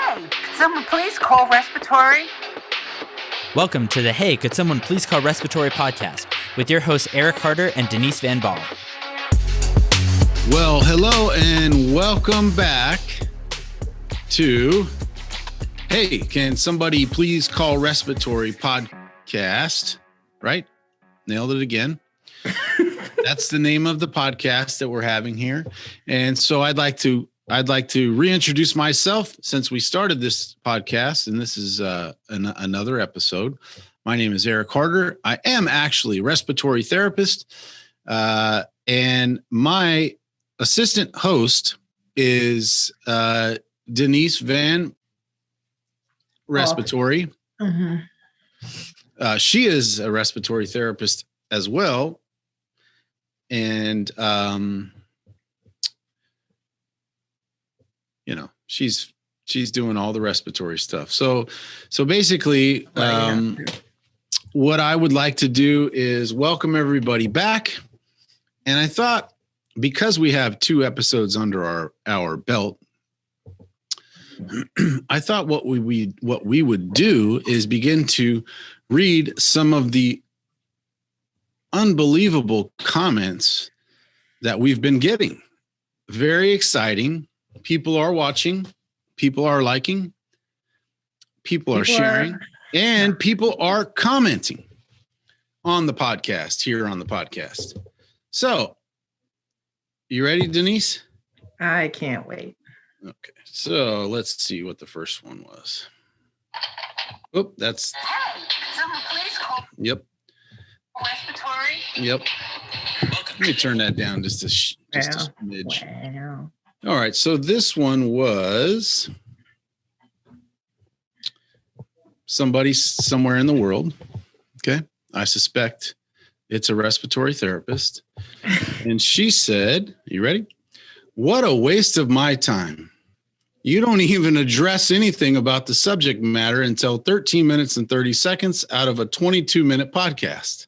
Hey, could someone please call respiratory? Welcome to the Hey, Could Someone Please Call Respiratory podcast with your hosts Eric Harder and Denise Van Baal. Well, hello and welcome back to Hey, Can Somebody Please Call Respiratory podcast, right? Nailed it again. That's the name of the podcast that we're having here. And so I'd like to reintroduce myself since we started this podcast, and this is another episode. My name is Eric Harder. I am actually a respiratory therapist, and my assistant host is Denise Van Respiratory. She is a respiratory therapist as well, and she's doing all the respiratory stuff. So basically, what I would like to do is welcome everybody back. And I thought, because we have 2 episodes under our belt, I thought what we would do is begin to read some of the unbelievable comments that we've been getting. Very exciting. People are watching, people are liking, people are sharing, and people are commenting on the podcast, here on the podcast. So, you ready, Denise? I can't wait. Okay, so let's see what the first one was. Oh, that's... Hey, could someone please call Yep. respiratory? Yep. Let me turn that down just a smidge. Wow. All right, so this one was somebody somewhere in the world. Okay, I suspect it's a respiratory therapist. And she said, you ready? What a waste of my time. You don't even address anything about the subject matter until 13 minutes and 30 seconds out of a 22-minute podcast.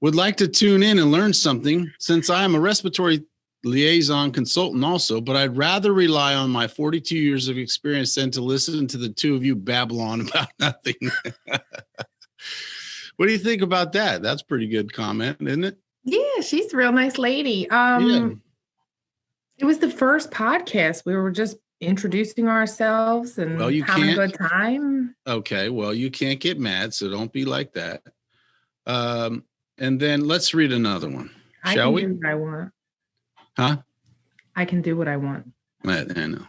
Would like to tune in and learn something since I am a respiratory liaison consultant also, but I'd rather rely on my 42 years of experience than to listen to the 2 of you babble on about nothing. What do you think about that? That's a pretty good comment, isn't it? Yeah, she's a real nice lady. Yeah. It was the first podcast. We were just introducing ourselves and having a good time. Okay, well, you can't get mad, so don't be like that. And then let's read another one, shall we? I can do what I want. Huh? I can do what I want. I know.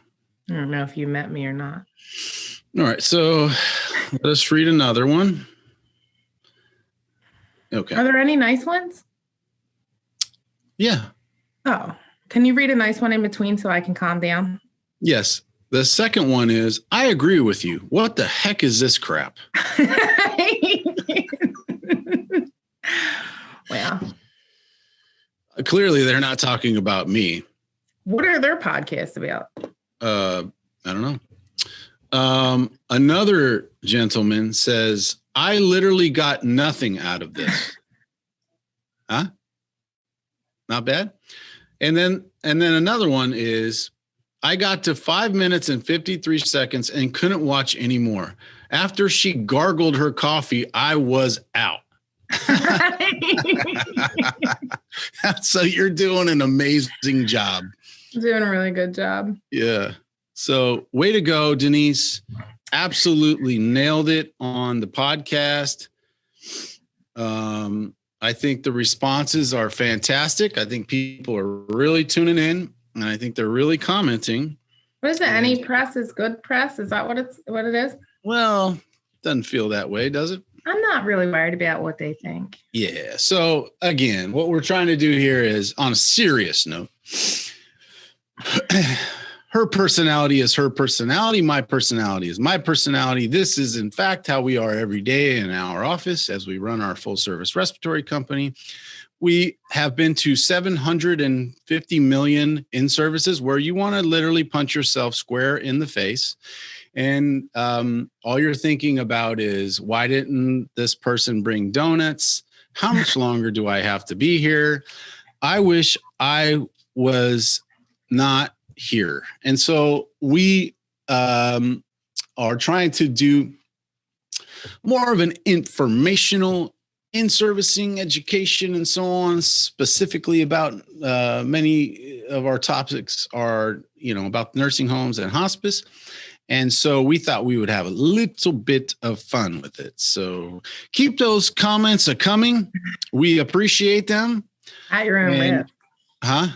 I don't know if you met me or not. All right, so let us read another one. Okay. Are there any nice ones? Yeah. Oh, can you read a nice one in between so I can calm down? Yes. The second one is, I agree with you. What the heck is this crap? Well, clearly they're not talking about me. What are their podcasts about? I don't know. Another gentleman says, I literally got nothing out of this. Huh? Not bad. And then another one is, I got to 5 minutes and 53 seconds and couldn't watch anymore. After she gargled her coffee, I was out. So you're doing an amazing job. Doing a really good job. Yeah. So way to go, Denise. Absolutely nailed it on the podcast. I think the responses are fantastic. I think people are really tuning in, and I think they're really commenting. What is it? Any press is good press? Is that what it is? Well, doesn't feel that way, does it? I'm not really worried about what they think. Yeah. So again, what we're trying to do here is, on a serious note, her personality is her personality. My personality is my personality. This is, in fact, how we are every day in our office as we run our full service respiratory company. We have been to 750 million in services where you want to literally punch yourself square in the face. And all you're thinking about is, why didn't this person bring donuts? How much longer do I have to be here? I wish I was not here. And so we are trying to do more of an informational in-servicing education and so on, specifically about many of our topics are, about nursing homes and hospice. And so we thought we would have a little bit of fun with it. So keep those comments coming. We appreciate them. At your own risk. Huh?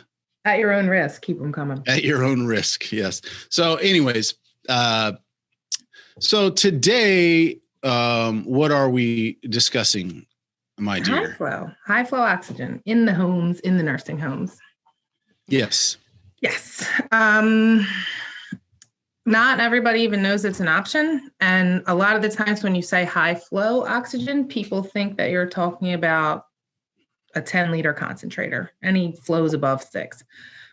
At your own risk. Keep them coming. At your own risk. Yes. So anyways, so today, what are we discussing, my dear? High flow oxygen in the homes, in the nursing homes. Yes. Yes. Not everybody even knows it's an option. And a lot of the times when you say high flow oxygen, people think that you're talking about a 10-liter concentrator. Any flows above 6.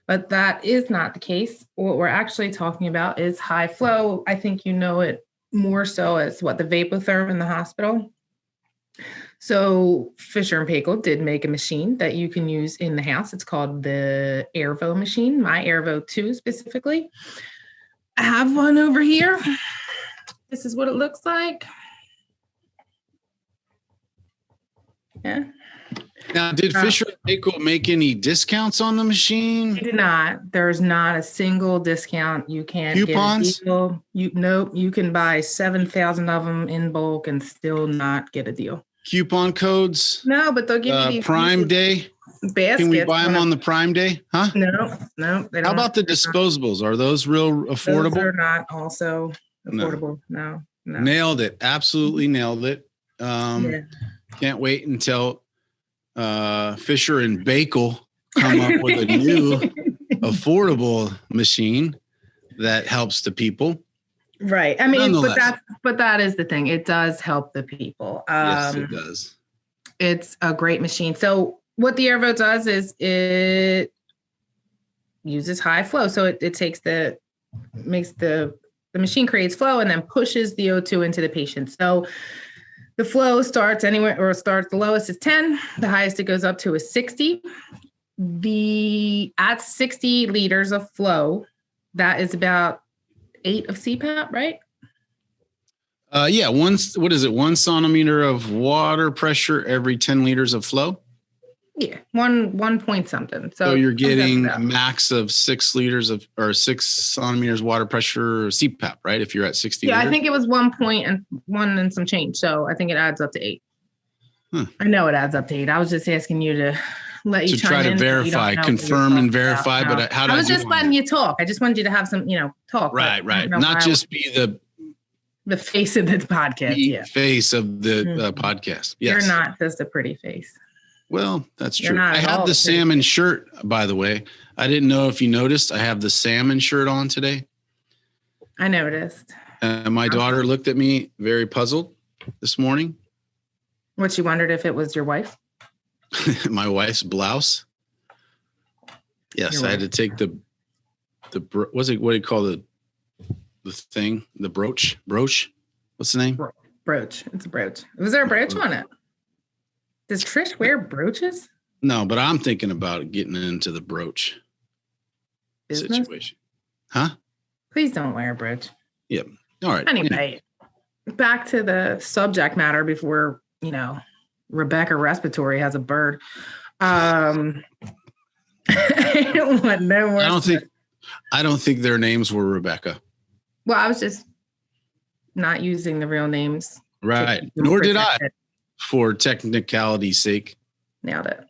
But that is not the case. What we're actually talking about is high flow. I think you know it more so as the Vapotherm in the hospital. So Fisher and Paykel did make a machine that you can use in the house. It's called the Airvo machine, my Airvo 2 specifically. I have one over here. This is what it looks like. Yeah. Now, did Fisher and Paykel make any discounts on the machine? They did not. There's not a single discount. You can't coupons? Get a deal. You can buy 7,000 of them in bulk and still not get a deal. Coupon codes? No, but they'll give you these Prime Day. Baskets. Can we buy them on the Prime Day? Huh? No. They don't. How about the disposables? Are those real affordable? Those are not also affordable. No. Nailed it. Absolutely nailed it. Can't wait until Fisher and Bakel come up with a new affordable machine that helps the people. Right. I mean, but that is the thing. It does help the people. Yes, it does. It's a great machine. So what the Airvo does is it uses high flow. So it takes makes the machine creates flow and then pushes the O2 into the patient. So the flow starts anywhere, the lowest is 10. The highest it goes up to is 60. At 60 liters of flow, that is about 8 of CPAP, right? Yeah. What is it? 1 centimeter of water pressure every 10 liters of flow. Yeah. One point something. So you're getting a max of 6 liters or 6 centimeters water pressure CPAP, right? If you're at 60. Yeah. liters. I think it was 1 point and 1 and some change. So I think it adds up to 8. I know it adds up to 8. I was just asking you to let you try to verify, confirm and verify. No. But how do I was just letting you talk. I just wanted you to have some, talk. Right. Not just be the face of the podcast. Face of the podcast. Yes. You're not just a pretty face. Well, that's true. I have the salmon shirt, by the way. I didn't know if you noticed. I have the salmon shirt on today. I noticed. My daughter looked at me very puzzled this morning. What, she wondered if it was your wife? My wife's blouse. Yes, I had to take what do you call the thing? The brooch? What's the name? Brooch. It's a brooch. Was there a brooch on it? Does Trish wear brooches? No, but I'm thinking about getting into the brooch situation. Huh? Please don't wear a brooch. Yep. All right. Anyway, back to the subject matter before, Rebecca Respiratory has a bird. I don't want no more. I don't think their names were Rebecca. Well, I was just not using the real names. Right. Nor did I. For technicality's sake. Nailed it.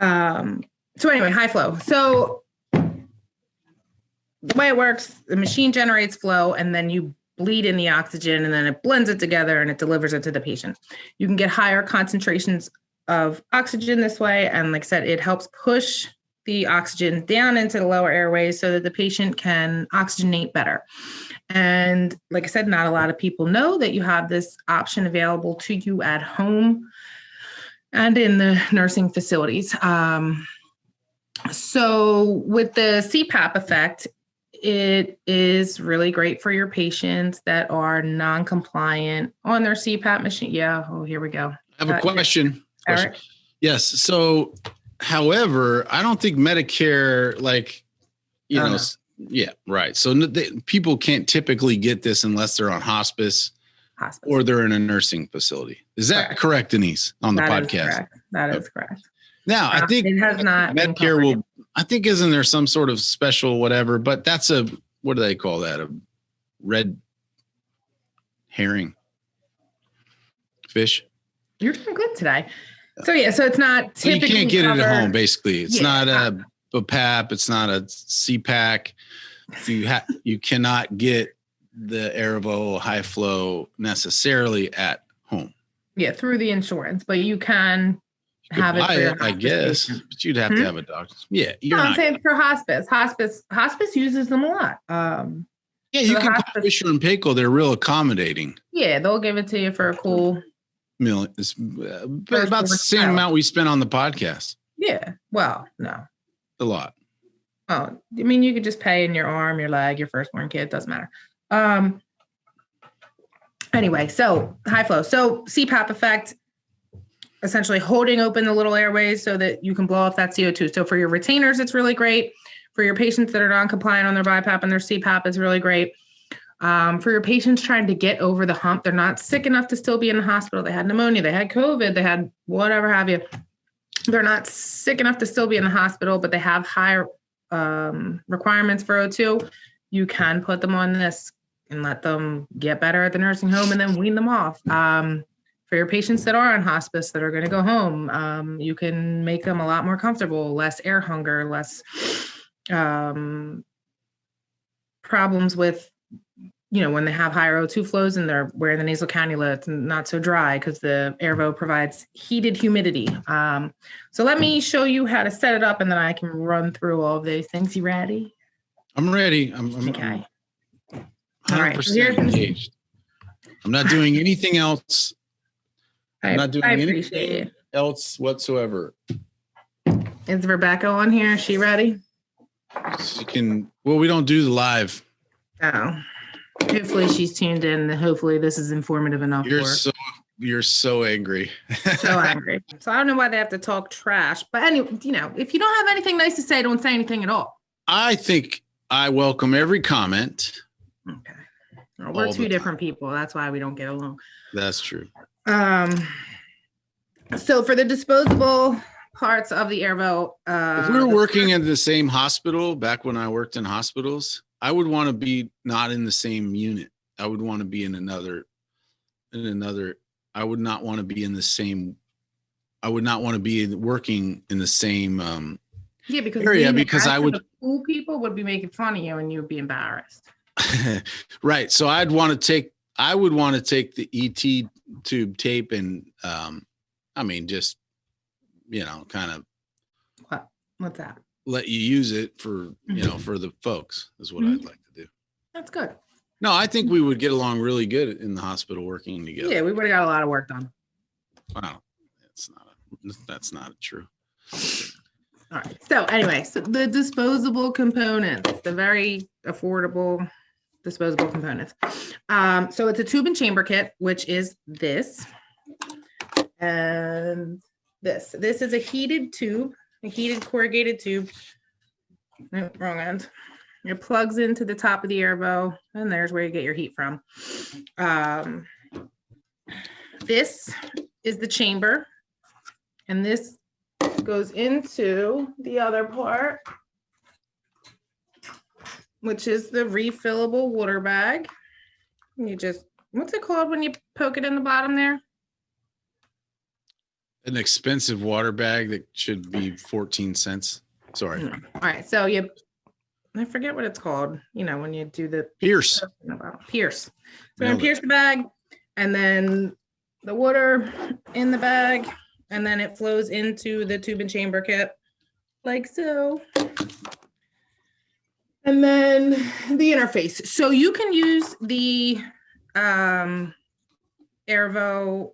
So anyway, high flow. So the way it works, the machine generates flow and then you bleed in the oxygen and then it blends it together and it delivers it to the patient. You can get higher concentrations of oxygen this way. And like I said, it helps push the oxygen down into the lower airways so that the patient can oxygenate better. And like I said, not a lot of people know that you have this option available to you at home and in the nursing facilities. So with the CPAP effect, it is really great for your patients that are non-compliant on their CPAP machine. Yeah. Oh, here we go. I have a question. Eric? Yes. So, however, I don't think Medicare, Yeah, right. So people can't typically get this unless they're on hospice or they're in a nursing facility. Is that correct, Denise, on the podcast? That is correct. Now, I think it has not been Medicare covered. will, I think, isn't there some sort of special whatever, but that's what do they call that? A red herring fish? You're doing good today. So it's not typically you can't get covered. it at home, basically. It's not a PAP. It's not a CPAC. You cannot get the Airvo high flow necessarily at home. Yeah, through the insurance, but you can have it for your I guess, patient. but you'd have to have a doctor. Yeah, I'm saying for hospice. Hospice uses them a lot. Yeah, you can call Fisher and Paykel. They're real accommodating. Yeah, they'll give it to you for a cool million. It's about the same amount we spent on the podcast. Yeah. Well, no. A lot. Oh, I mean, you could just pay in your arm, your leg, your firstborn kid. Doesn't matter. Anyway, so high flow. So CPAP effect, essentially holding open the little airways so that you can blow off that CO2. So for your retainers, it's really great. For your patients that are non-compliant on their BiPAP and their CPAP, it's really great. For your patients trying to get over the hump, they're not sick enough to still be in the hospital. They had pneumonia, they had COVID, they had whatever have you. They're not sick enough to still be in the hospital, but they have higher requirements for O2. You can put them on this and let them get better at the nursing home and then wean them off. For your patients that are on hospice that are going to go home, you can make them a lot more comfortable, less air hunger, less problems with, when they have higher O2 flows and they're wearing the nasal cannula, it's not so dry because the Airvo provides heated humidity. So let me show you how to set it up and then I can run through all of these things. You ready? I'm ready. I'm okay. 100% engaged. I'm not doing anything else. I'm not doing anything else whatsoever. Is Rebecca on here? Is she ready? She can. Well, we don't do the live. Oh. Hopefully she's tuned in. Hopefully this is informative enough. You're so angry. So angry. So I don't know why they have to talk trash. But anyway, if you don't have anything nice to say, don't say anything at all. I think I welcome every comment. Okay. Well, we're two different people. That's why we don't get along. That's true. So for the disposable parts of the Airvo, if we were working in the same hospital back when I worked in hospitals, I would want to be not in the same unit. I would want to be in another. I would not want to be in the same. I would not want to be working in the same area because I would. Cool people would be making fun of you and you would be embarrassed. Right. So I would want to take the ET tube tape and just kind of what's that? Let you use it for for the folks is what I'd like to do. That's good. No, I think we would get along really good in the hospital working together. Yeah, we would have got a lot of work done. Wow, that's not true. All right. So anyway, the disposable components, the very affordable disposable components. So it's a tube and chamber kit, which is this and this. This is a heated tube. A heated corrugated tube. No, wrong end. It plugs into the top of the Airvo, and there's where you get your heat from. This is the chamber, and this goes into the other part, which is the refillable water bag. You just, what's it called when you poke it in the bottom there? An expensive water bag that should be 14 cents. Sorry. All right. So I forget what it's called. When you do the Pierce. So we're going to pierce the bag and then the water in the bag, and then it flows into the tube and chamber kit like so. And then the interface. So you can use the Airvo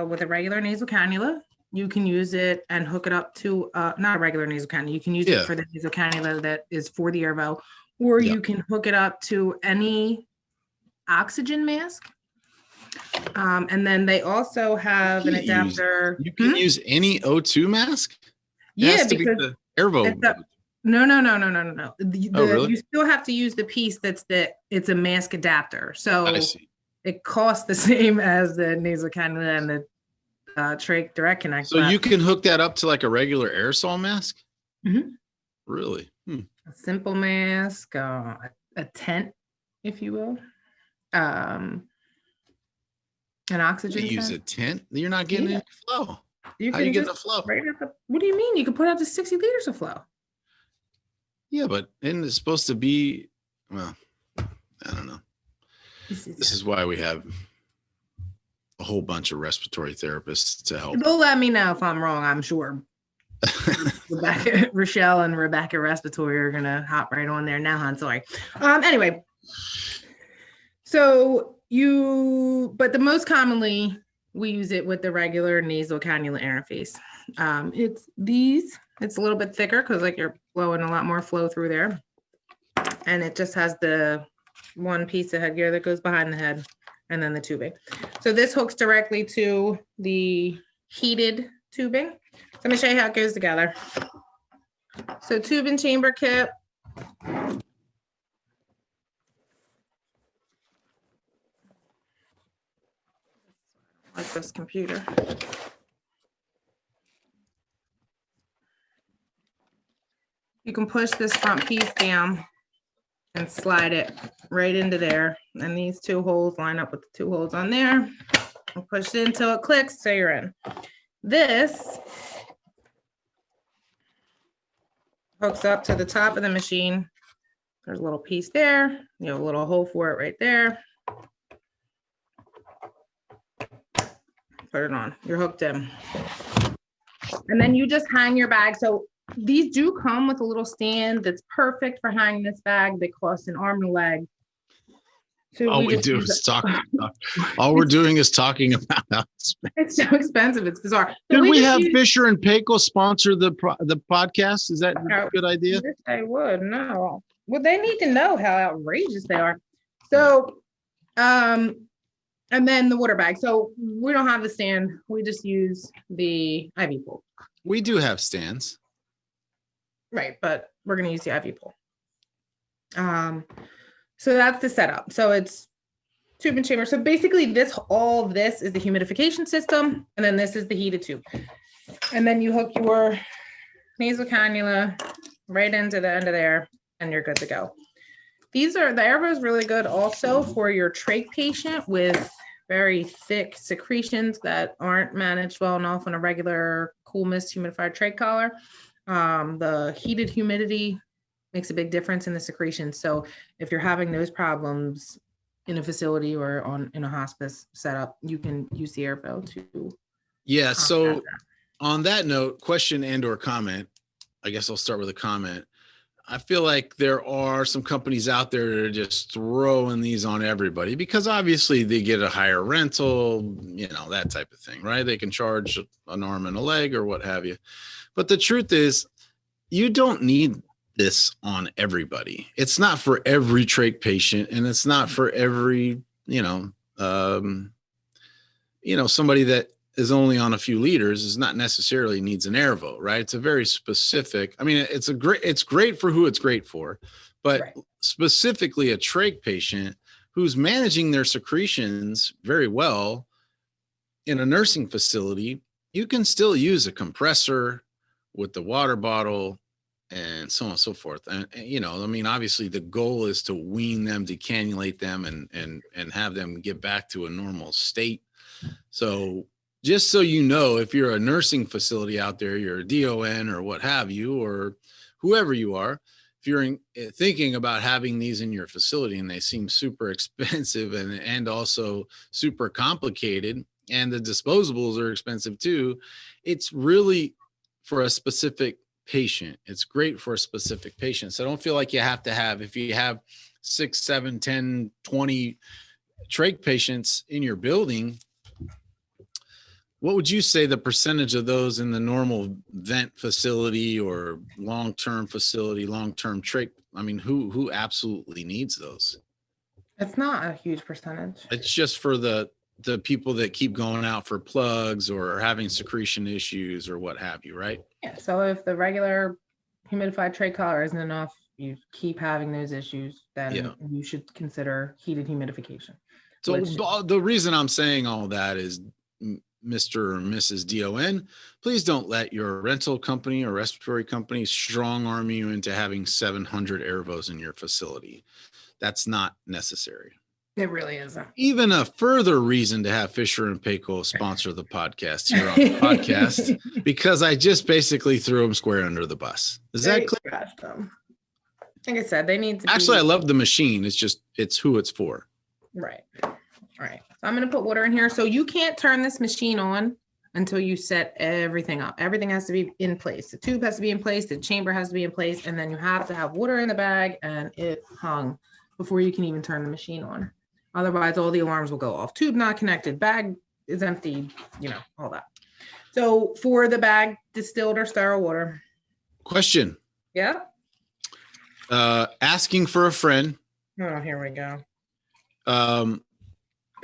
with a regular nasal cannula. You can use it and hook it up to not a regular nasal cannula. You can use it for the nasal cannula that is for the Airvo, or you can hook it up to any oxygen mask. And then they also have an adapter. You can use any O2 mask? Yeah, because the Airvo. No. Oh, really? You still have to use the piece it's a mask adapter. So I see. it costs the same as the nasal cannula and the trach direct connect. So you can hook that up to like a regular aerosol mask? Mhm. Really? A simple mask, a tent, if you will. An oxygen You use a tent. tent? You're not getting Yeah. any flow. You How can you getting just the flow? what do you mean? You can put up to 60 liters of flow. Yeah, but isn't it supposed to be, well, I don't know. This is why we have a whole bunch of respiratory therapists to help. They'll let me know if I'm wrong, I'm sure. Rochelle and Rebecca Respiratory are gonna hop right on there now, hon. Sorry. Anyway, so but the most commonly we use it with the regular nasal cannula interface. It's a little bit thicker because like you're blowing a lot more flow through there, and it just has the one piece of headgear that goes behind the head, and then the tubing. So this hooks directly to the heated tubing. So I'm gonna show you how it goes together. So tube and chamber kit. Like this computer. You can push this front piece down and slide it right into there. And these two holes line up with the two holes on there. And push it until it clicks, so you're in. This hooks up to the top of the machine. There's a little piece there. You have a little hole for it right there. Put it on. You're hooked in. And then you just hang your bag. So these do come with a little stand that's perfect for hanging this bag. They cost an arm and a leg. So All we do is talk. All we're doing is talking about how it's so expensive. It's bizarre. So Could we just have use- Fisher and Paykel sponsor the podcast? Is that a good idea? Yes, I would. No. Well, they need to know how outrageous they are. So, and then the water bag. So we don't have the stand. We just use the IV pool. We do have stands. Right, but we're going to use the IV pool. So that's the setup. So it's tube and chamber. So basically all of this is the humidification system. And then this is the heated tube. And then you hook your nasal cannula right into the end of there and you're good to go. The Airvo is really good also for your trach patient with very thick secretions that aren't managed well enough on a regular cool mist humidified trach collar. The heated humidity makes a big difference in the secretion. So if you're having those problems in a facility or in a hospice setup, you can use the Airvo to. Yeah. So on that note, question and or comment, I guess I'll start with a comment. I feel like there are some companies out there that are just throwing these on everybody because obviously they get a higher rental, that type of thing, right? They can charge an arm and a leg or what have you. But the truth is, you don't need this on everybody. It's not for every trach patient, and it's not for every, somebody that is only on a few liters is not necessarily needs an Airvo, right? It's a very specific. I mean, it's great for who it's great for, but right. Specifically a trach patient who's managing their secretions very well in a nursing facility, you can still use a compressor with the water bottle and so on and so forth. And obviously the goal is to wean them, decannulate them and have them get back to a normal state. So just so you know, if you're a nursing facility out there, you're a DON or what have you, or whoever you are, if you're thinking about having these in your facility and they seem super expensive and also super complicated, and the disposables are expensive too, it's really for a specific patient. It's great for a specific patient. So don't feel like you have to have, if you have 6, 7, 10, 20 trach patients in your building, what would you say the percentage of those in the normal vent facility or long-term facility, long-term trach? I mean, who absolutely needs those? It's not a huge percentage. It's just for the people that keep going out for plugs or having secretion issues or what have you, right? Yeah. So if the regular humidified tray collar isn't enough, you keep having those issues, then Yeah. you should consider heated humidification. So which- the reason I'm saying all that is, Mr. or Mrs. DON, please don't let your rental company or respiratory company strong arm you into having 700 airvos in your facility. That's not necessary. It really isn't. Even a further reason to have Fisher and Paykel sponsor the podcast here on the podcast, because I just basically threw them square under the bus. Is that clear? Gosh, like I said, they need to Actually, I be, love the machine. It's who it's for. right. Right. So I'm going to put water in here. So you can't turn this machine on until you set everything up. Everything has to be in place. The tube has to be in place. The chamber has to be in place. And then you have to have water in the bag and it hung before you can even turn the machine on. Otherwise, all the alarms will go off. Tube not connected. Bag is empty. All that. So for the bag, distilled or sterile water. Question. Yeah. Asking for a friend. Oh, here we go.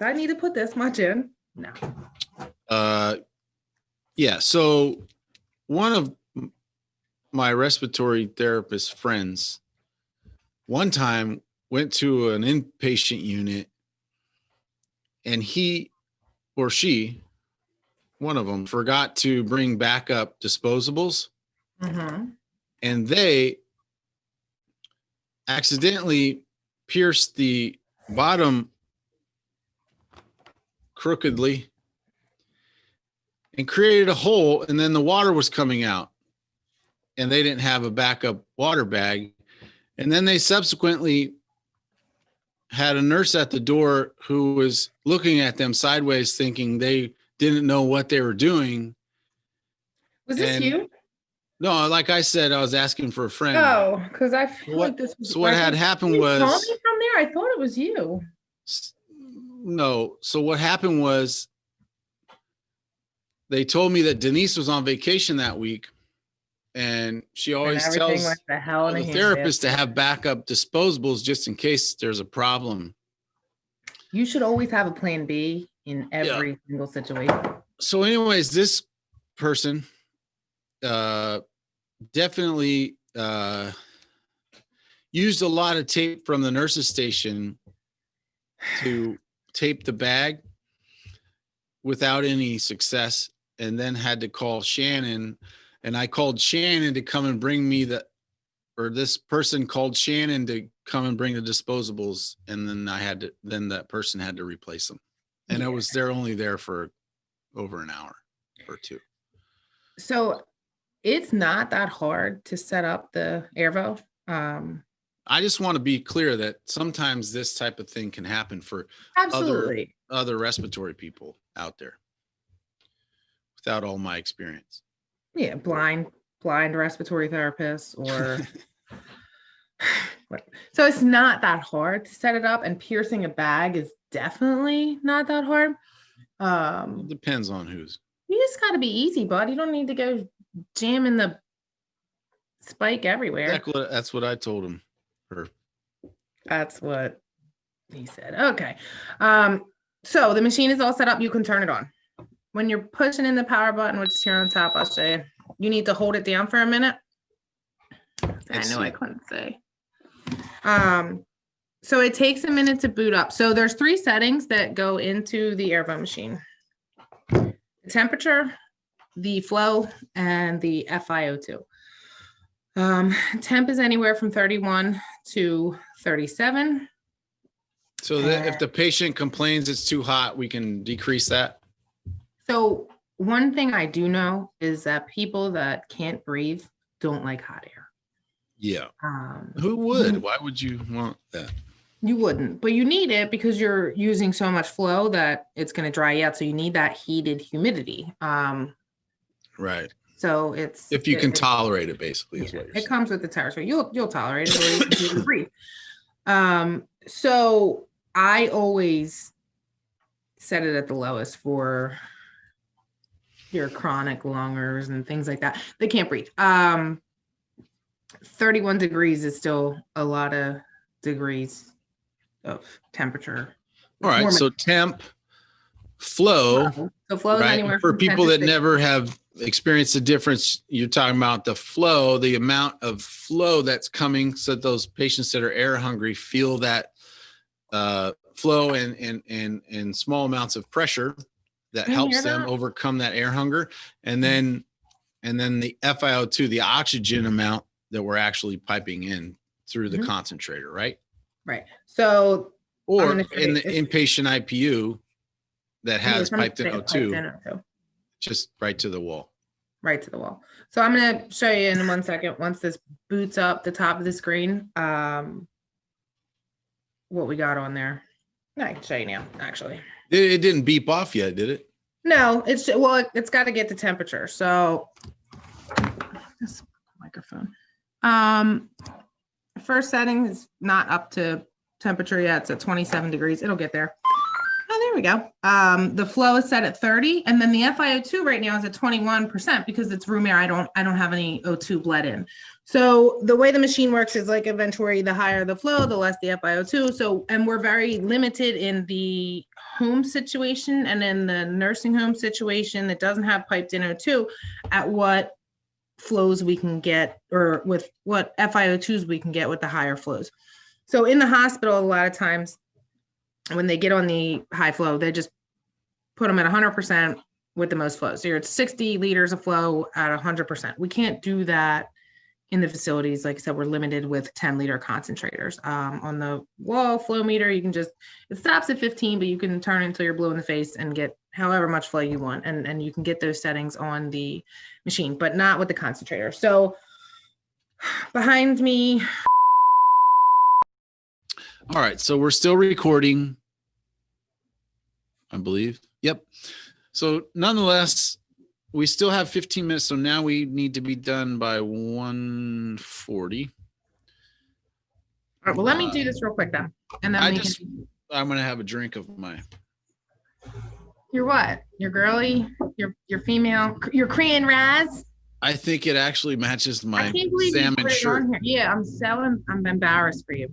Do I need to put this much in? No. Yeah. So one of my respiratory therapist friends one time went to an inpatient unit, and he or she, one of them, forgot to bring backup disposables, and they accidentally pierced the bottom crookedly and created a hole, and then the water was coming out, and they didn't have a backup water bag. And then they subsequently had a nurse at the door who was looking at them sideways, thinking they didn't know what they were doing. Was this And- you? No, like I said, I was asking for a friend. Oh, because I feel What- like this was. So what had happened Did you call was, me from there? I thought it was you. no. So what happened was, they told me that Denise was on vacation that week, and she always And everything tells went to hell in a the handbasket. therapist to have backup disposables just in case there's a problem. You should always have a plan B in every single situation. So anyways, this person definitely used a lot of tape from the nurse's station to tape the bag without any success, and then had to call Shannon, and I called Shannon to come and bring me this person called Shannon to come and bring the disposables, and then that person had to replace them. And they're only there for over an hour or two. So it's not that hard to set up the Airvo. I just want to be clear that sometimes this type of thing can happen for Absolutely. other respiratory people out there without all my experience. Yeah, blind respiratory therapists or so it's not that hard to set it up, and piercing a bag is definitely not that hard. It depends on who's. You just got to be easy, bud. You don't need to go jamming the spike everywhere. That's what I told him. That's what he said. Okay. So the machine is all set up. You can turn it on. When you're pushing in the power button, which is here on top, I'll show you. You need to hold it down for a minute. I know I couldn't say. So it takes a minute to boot up. So there's 3 settings that go into the Airvo machine: the temperature, the flow, and the FiO2. Temp is anywhere from 31 to 37. So that if the patient complains it's too hot, we can decrease that. So one thing I do know is that people that can't breathe don't like hot air. Yeah. Who would? Why would you want that? You wouldn't, but you need it because you're using so much flow that it's going to dry you out. So you need that heated humidity. Right. So it's If you can tolerate it, basically, is what you're it saying. comes with the territory. You'll tolerate it, or you can do breathe. So I always set it at the lowest for your chronic lungers and things like that. They can't breathe. 31 degrees is still a lot of degrees of temperature. All right. Warm- So temp, flow, So flow is right? anywhere For from 10 people to that 60. never have experienced the difference, you're talking about the flow, the amount of flow that's coming, so that those patients that are air hungry feel that flow and small amounts of pressure that Can you helps hear them that? overcome that air hunger. And then the FiO2, the oxygen amount that we're actually piping in through the Mhm. concentrator, right? Right. So I'm Or gonna show in you the this. inpatient IPU that has piped in Piped O2 in O2. just right to the wall. Right to the wall. So I'm going to show you in 1 second, once this boots up the top of the screen, what we got on there. I can show you now, actually. It didn't beep off yet, did it? No, it's got to get the temperature. So this microphone. First setting is not up to temperature yet. It's at 27 degrees. It'll get there. Oh, there we go. The flow is set at 30, and then the FiO2 right now is at 21% because it's room air. I don't have any O2 bled in. So the way the machine works is like eventually the higher the flow, the less the FiO2. So, and we're very limited in the home situation and in the nursing home situation that doesn't have piped in O2 at what flows we can get, or with what FiO2s we can get with the higher flows. So in the hospital, a lot of times when they get on the high flow, they just put them at 100% with the most flow. So you're at 60 liters of flow at 100%. We can't do that in the facilities. Like I said, we're limited with 10-liter concentrators. On the wall flow meter, you can it stops at 15, but you can turn until you're blue in the face and get however much flow you want. And you can get those settings on the machine, but not with the concentrator. So behind me. All right, so we're still recording, I believe. Yep. So nonetheless, we still have 15 minutes. So now we need to be done by 1:40. All right, well, let me do this real quick then. And then I'm going to have a drink of my. You're what? You're girly? You're female? You're Korean Raz? I think it actually matches I my can't believe you salmon put it shirt. on here. Yeah, I'm embarrassed for you.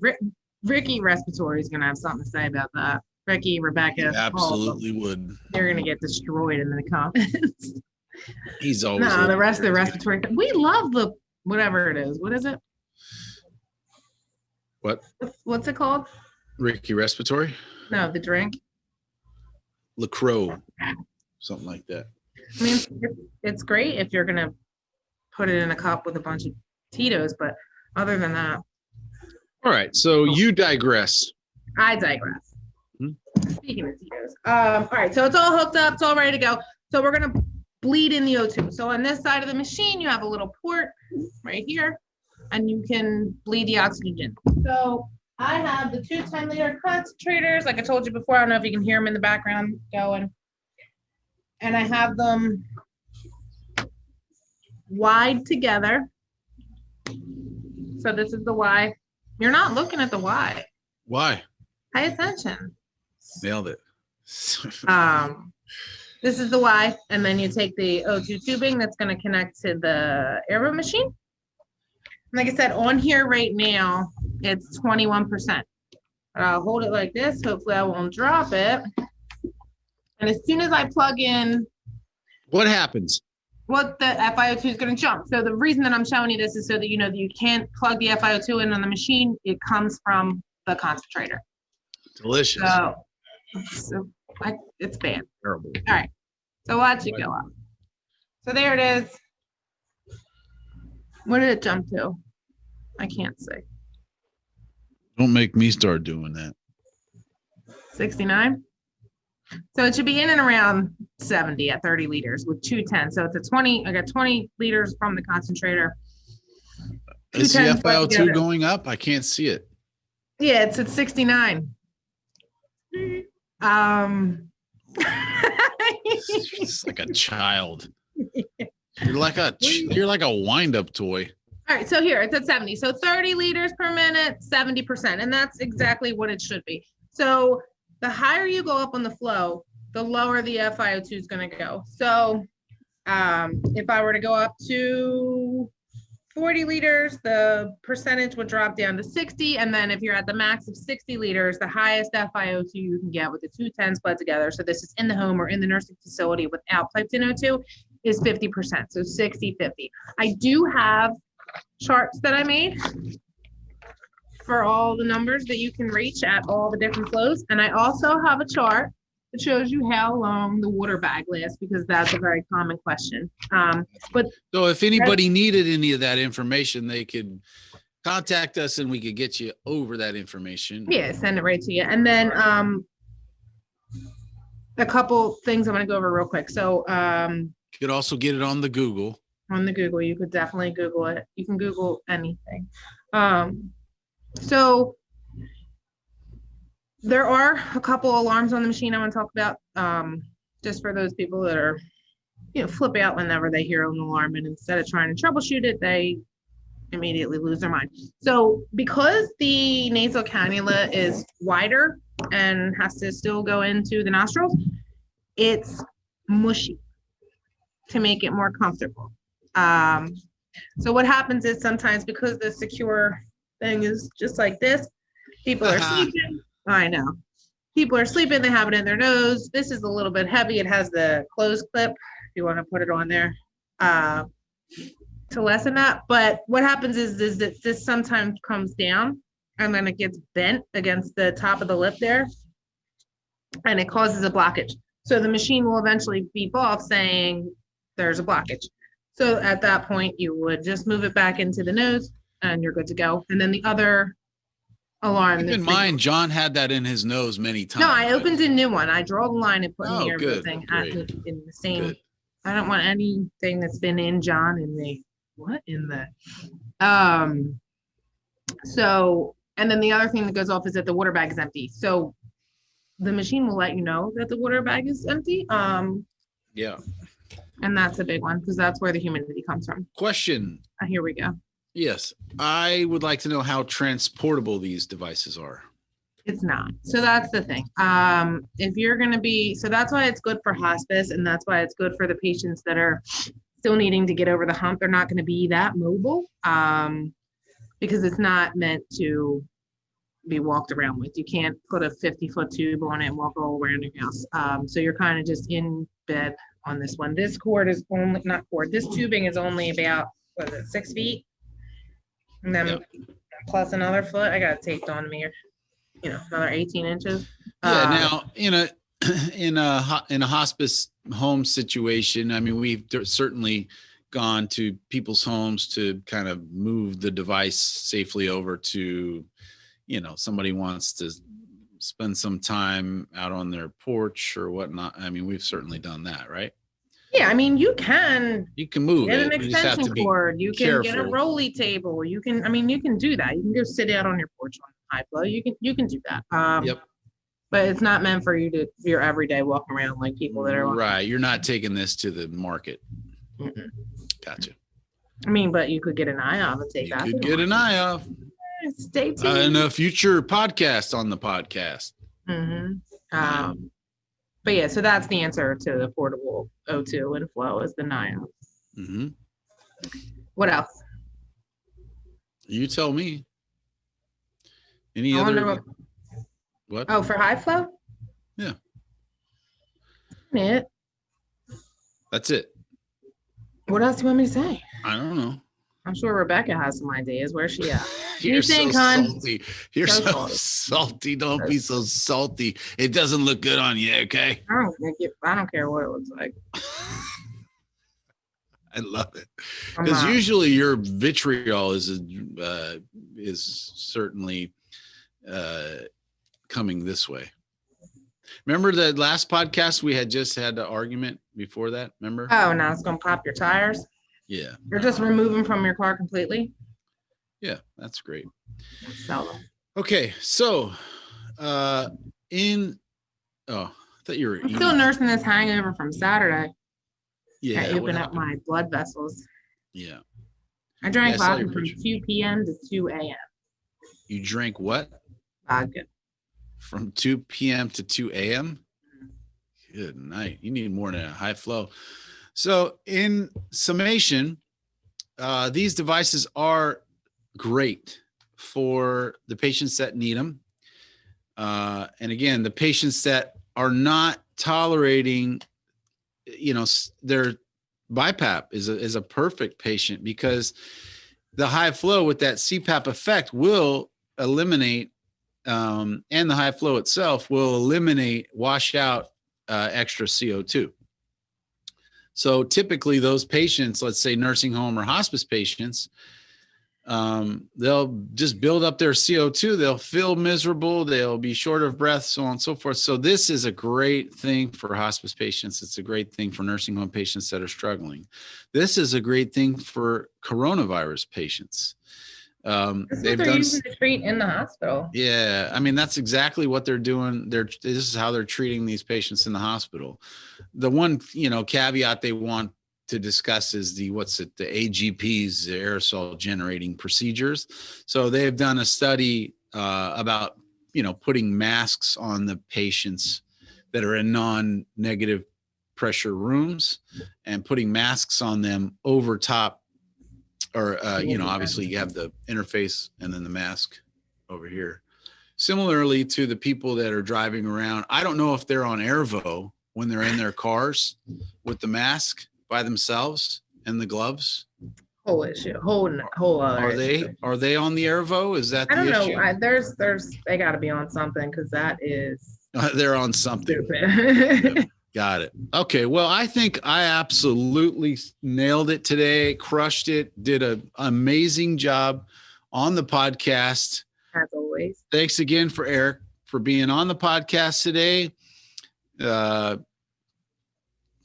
Ricky Respiratory is going to have something to say about that. Ricky, Rebecca. You absolutely would. They're going to get destroyed in the comments. He's always. No, the rest of the respiratory. We love the whatever it is. What is it? What? What's it called? Ricky Respiratory? No, the drink. LaCroix. Something like that. I mean, it's great if you're going to put it in a cup with a bunch of Tito's, but other than that. All right. So you digress. I digress. Speaking of Tito's. All right, so it's all hooked up, it's all ready to go. So we're gonna bleed in the O2. So on this side of the machine, you have a little port right here, and you can bleed the oxygen in. So I have the two 10-liter concentrators, like I told you before. I don't know if you can hear them in the background going. And I have them wide together. So this is the Y. You're not looking at the Y. Why? Pay attention. Nailed it. This is the Y, and then you take the O2 tubing that's going to connect to the aero machine. Like I said, on here right now, it's 21%. But I'll hold it like this. Hopefully I won't drop it. And as soon as I plug in, what happens? what the FiO2 is going to jump. So the reason that I'm showing you this is so that you know that you can't plug the FiO2 in on the machine. It comes from the concentrator. Delicious. It's bad. Terrible. All right. So watch it go up. So there it is. What did it jump to? I can't see. Don't make me start doing that. 69. So it should be in and around 70 at 30 liters with 210. So it's a 20. I got 20 liters from the concentrator. Is the FiO2 going up? I can't see it. Yeah, it's at 69. It's like a child. You're like a wind-up toy. All right, so here it's at 70. So 30 liters per minute, 70%, and that's exactly what it should be. So the higher you go up on the flow, the lower the FiO2 is going to go. So if I were to go up to 40 liters, the percentage would drop down to 60. And then if you're at the max of 60 liters, the highest FiO2 you can get with the 210s bled together, so this is in the home or in the nursing facility without piped in O2, is 50%. So 60, 50. I do have charts that I made for all the numbers that you can reach at all the different flows. And I also have a chart that shows you how long the water bag lasts, because that's a very common question. But So if anybody needed any of that information, they could contact us and we could get you over that information. yeah, send it right to you. And then a couple things I'm going to go over real quick. So You could also get it on the Google. on the Google, you could definitely Google it. You can Google anything. So there are a couple alarms on the machine I want to talk about, just for those people that are, flip out whenever they hear an alarm, and instead of trying to troubleshoot it, they immediately lose their mind. So because the nasal cannula is wider and has to still go into the nostrils, it's mushy to make it more comfortable. So what happens is sometimes, because the secure thing is just like this, people are sleeping. I know. People are sleeping, they have it in their nose. This is a little bit heavy. It has the close clip, if you want to put it on there, to lessen that. But what happens is that this sometimes comes down and then it gets bent against the top of the lip there, and it causes a blockage. So the machine will eventually beep off saying there's a blockage. So at that point, you would just move it back into the nose and you're good to go. And then the other alarm. Keep in mind, John had that in his nose many times. No, I opened a new one. I draw the line and put in the good, everything great. in the same. Good. I don't want anything that's been in John in the So, and then the other thing that goes off is that the water bag is empty. So the machine will let you know that the water bag is empty. Yeah. And that's a big one, because that's where the humidity comes from. Question. Here we go. Yes. I would like to know how transportable these devices are. It's not. So that's the thing. If you're going to be, so that's why it's good for hospice, and that's why it's good for the patients that are still needing to get over the hump. They're not going to be that mobile, because it's not meant to be walked around with. You can't put a 50-foot tube on it and walk all around your house. So you're kind of just in bed on this one. This cord is only, not cord, this tubing is only about, 6 feet? And then plus another foot. I got it taped on me, another 18 inches. Yeah. Now, in a hospice home situation, I mean, we've certainly gone to people's homes to kind of move the device safely over to, somebody wants to spend some time out on their porch or whatnot. I mean, we've certainly done that, right? Yeah, I mean, you can move get it. an You just have extension to be cord. You can get a careful. rolly table. You can do that. You can go sit out on your porch on high flow. You can do that. Yep. But it's not meant for you to your everyday walk around like people that are Right. You're not taking this to the market. Mm-mm. Gotcha. I mean, but you could get an eye off and take You that. could get an eye off. Stay tuned. In a future podcast on the podcast. But yeah, so that's the answer to the portable O2 and flow is the NIOS. Mm-hmm. What else? You tell me. Any I other? wonder What? Oh, for high flow? Yeah. It. That's it. What else do you want me to say? I don't know. I'm sure Rebecca has some ideas. Where's she at? You're so think, hon? salty. You're So so salty. Don't be so salty. It doesn't look good on you, okay? I don't care what it looks like. I love it. I'm Because not. usually your vitriol is certainly coming this way. Remember the last podcast we had just had the argument before that? Remember? Oh, now it's gonna pop your tires. Yeah. You're just removing from your car completely. Yeah, that's great. Sell them. Okay, so I thought you were I'm still nursing this hangover from Saturday. Yeah. I what open up happened? my blood vessels. Yeah. I drank Yeah, I saw vodka your from picture. 2 p.m. to 2 a.m. You drank what? Vodka. From 2 p.m. to 2 a.m.? Good night. You need more than a high flow. So in summation, these devices are great for the patients that need them. And again, the patients that are not tolerating, their BiPAP is a perfect patient, because the high flow with that CPAP effect will eliminate, and the high flow itself will wash out extra CO2. So typically those patients, let's say nursing home or hospice patients, they'll just build up their CO2. They'll feel miserable. They'll be short of breath, so on and so forth. So this is a great thing for hospice patients. It's a great thing for nursing home patients that are struggling. This is a great thing for coronavirus patients. That's what they're using to treat in the hospital. Yeah, I mean, that's exactly what they're doing. This is how they're treating these patients in the hospital. The one, caveat they want to discuss is the AGPs, the aerosol generating procedures. So they have done a study about, putting masks on the patients that are in non-negative pressure rooms, and putting masks on them over top, or, obviously you have the interface and then the mask over here. Similarly to the people that are driving around, I don't know if they're on Airvo when they're in their cars with the mask by themselves and the gloves. Whole issue, whole other issue. Are they on the Airvo? Is that the issue? I don't know. There's they got to be on something, because that is they're on something. stupid. Yep. Got it. Okay. Well, I think I absolutely nailed it today, crushed it, did an amazing job on the podcast. As always. Thanks again for Eric for being on the podcast today. We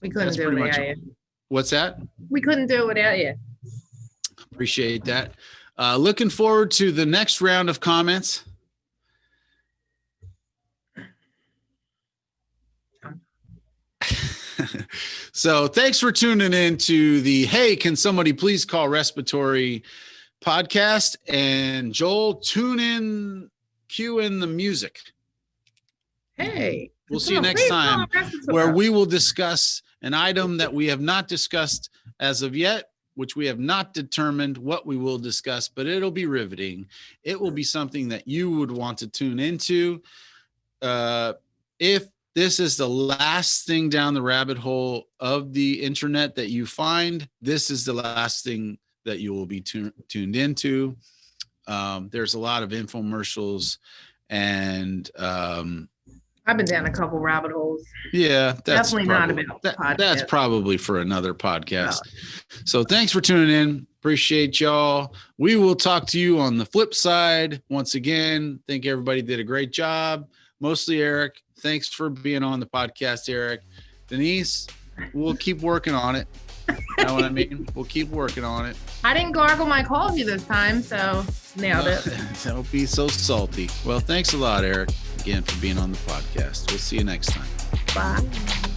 couldn't do it without you. What's that? We couldn't do it without you. Appreciate that. Looking forward to the next round of comments. So thanks for tuning in to the Hey, Can Somebody Please Call Respiratory podcast. And Joel, cue in the music. Hey. We'll see you next time, where we will discuss an item that we have not discussed as of yet, which we have not determined what we will discuss, but it'll be riveting. It will be something that you would want to tune into. If this is the last thing down the rabbit hole of the internet that you find, this is the last thing that you will be tuned into. There's a lot of infomercials, and I've been down a couple rabbit holes. Yeah, that's definitely probably, not about that's probably for another podcast. No. So thanks for tuning in. Appreciate y'all. We will talk to you on the flip side. Once again, think everybody did a great job. Mostly Eric. Thanks for being on the podcast, Eric. Denise, we'll keep working on it. You know what I mean? We'll keep working on it. I didn't gargle my coffee this time, so nailed it. Don't be so salty. Well, thanks a lot, Eric, again, for being on the podcast. We'll see you next time. Bye.